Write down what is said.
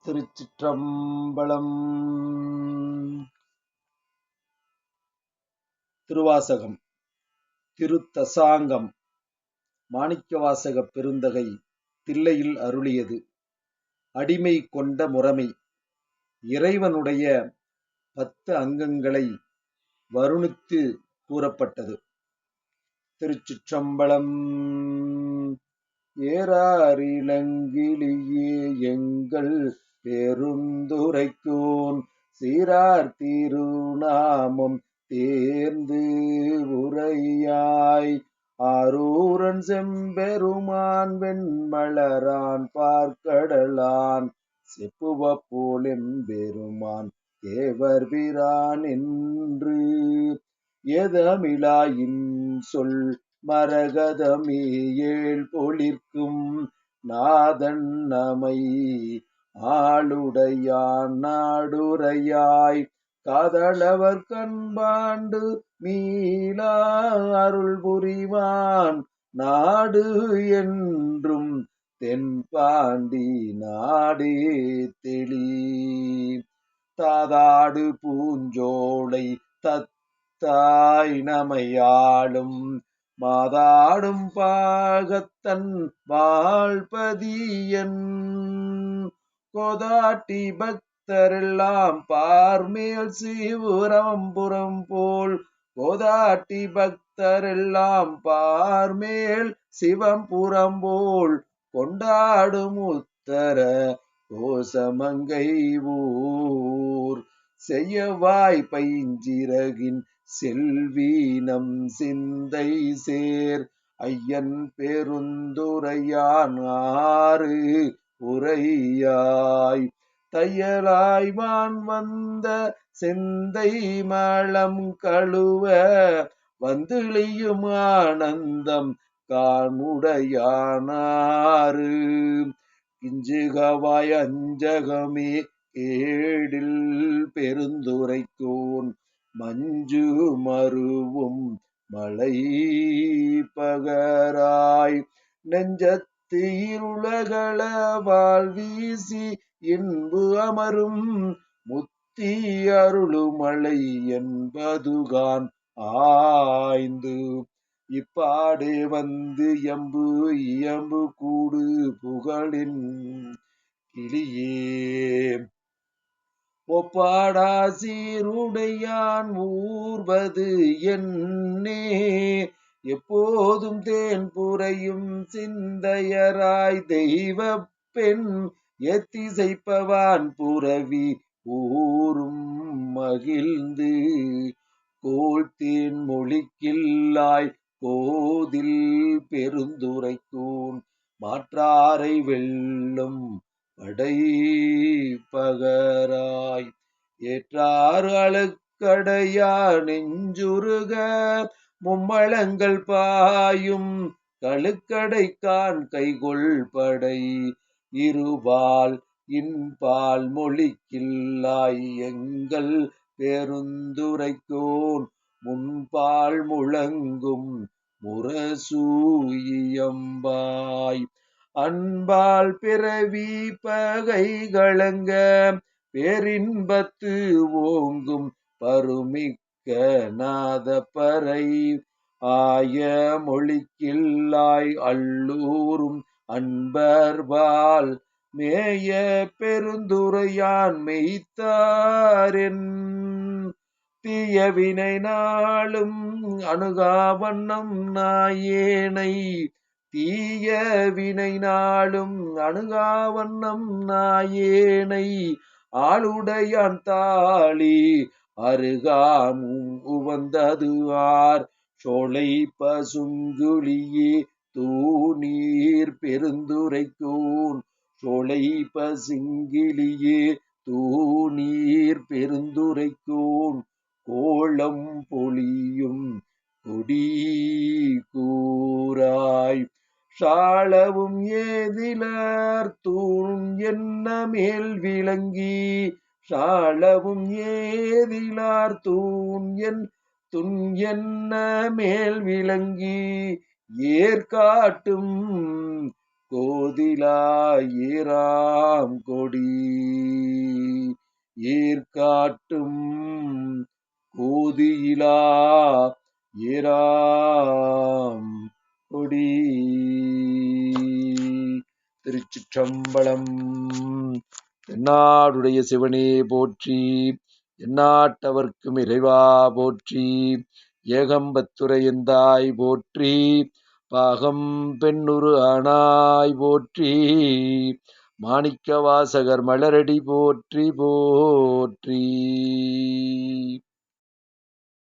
திருச்சிற்றம்பலம். திருவாசகம் திருத்தசாங்கம் மாணிக்கவாசகப் பெருந்தகை தில்லையில் அருளியது. அடிமை கொண்ட முறைமை. இறைவனுடைய 10 அங்கங்களை வருணித்து கூறப்பட்டது. திருச்சிற்றம்பலம். ஏறாரிலங்கிலியே எங்கள் பெருந்துரைக்கோன் சீரார் திருநாமம் தேர்ந்து உரையாய் ஆரூரன் செம்பெருமான் வெண்மலரான் பார்க்கடலான் செப்புவ போலெம்பெருமான் தேவர் பிரான் என்று ஏதமிழாயின் சொல் மரகதமே ஏழ் பொழிற்கும் நாதன் நமை ஆளுடையான் நாடுரையாய் காதலவர் கண்பாண்டு மீளா அருள் புரிவான் நாடு என்றும் தென்பாண்டி நாடே தெளி தாதாடு பூஞ்சோலை தத்தாய் நமையாளும் மாதாடும் பாகத்தன் வாழ்பதியன் கோதாட்டி பக்தரெல்லாம் பார்மேல் சிவரம்புறம் போல் கோதாட்டி பக்தரெல்லாம் பார்மேல் சிவம்புறம் போல் கொண்டாடும் உத்தர கோசமங்கை ஊர் செய்யவாய் பைஞ்சிறகின் செல்வீனம் சிந்தை சேர் ஐயன் பெருந்துரையான் ஆறு உரையாய் தையலாய் வான் வந்த செந்தை மலம் கழுவ வந்துளியும் ஆனந்தம் காணுடையானாறு கிஞ்சுகவாய் அஞ்சகமே ஏடில் பெருந்துரைக்கோன் மஞ்சு மருவும் மலை பகராய் நெஞ்சத்து இருளகள வாழ்வீசி இன்பு அமரும் முத்தி அருளுமலை என்பதுகான் ஆய்ந்து இப்பாடே வந்து எம்பு இயம்பு கூடு புகழின் கிளியே ஒப்பாடா சீருடையான் ஊர்வது என்னே எப்போதும் தேன் புரையும் சிந்தையராய் தெய்வ பெண் எத்திசைப்பவான் புரவி ஊரும் மகிழ்ந்து கோழ்த்தேன் மொழிக்கில்லாய் கோதில் பெருந்துரைக்கோன் மாற்றாரை வெல்லும் படை பகராய் ஏற்றார் அழுக்கடையா நெஞ்சுருக மும்மளங்கள் பாயும் கழுக்கடைக்கான் கைகொள் படை இருபால் இன்பால் மொழிக்கில்லாய் எங்கள் பெருந்துரைக்கோன் முன்பால் முழங்கும் முரசூயம்பாய் அன்பால் பிறவி பகை கலங்க பேரின்பத்து ஓங்கும் பருமிக்க நாதப்பறை ஆய மொழிக்கில்லாய் அல்லூரும் அன்பர்பால் மேய பெருந்துரையான் மெய்த்தாரென் தீயவினை நாளும் அணுகாவண்ணம் நாயேனை தீய வினை நாளும் அணுகாவண்ணம் நாயேனை ஆளுடையான் தாளி அருகாமும் உவந்தது ஆர் சோலை பசுங்குழியே தூநீர் பெருந்துரைக்கோன் சோலை பசுங்கிளியே தூநீர் பெருந்துரைக்கோன் கோலம் பொழியும் கொடி கூராய் சாளவும் ஏதிலர் தூண் என்ன மேல் விளங்கி சாளவும் ஏதிலார் தூண் என்ன மேல் விளங்கி ஏற்காட்டும் கோதிலா ஏராம் கொடி ஏற்காட்டும் கோதியிலா ஏராம் கொடி. திருச்சிற்றம்பலம். எந்நாடுடைய சிவனே போற்றி, எந்நாட்டவர்க்கும் இறைவா போற்றி, ஏகம்பத்துரை எந்தாய் போற்றி, பாகம் பெண்ணுரு ஆனாய் போற்றி, மாணிக்க வாசகர் மலரடி போற்றி போற்றி.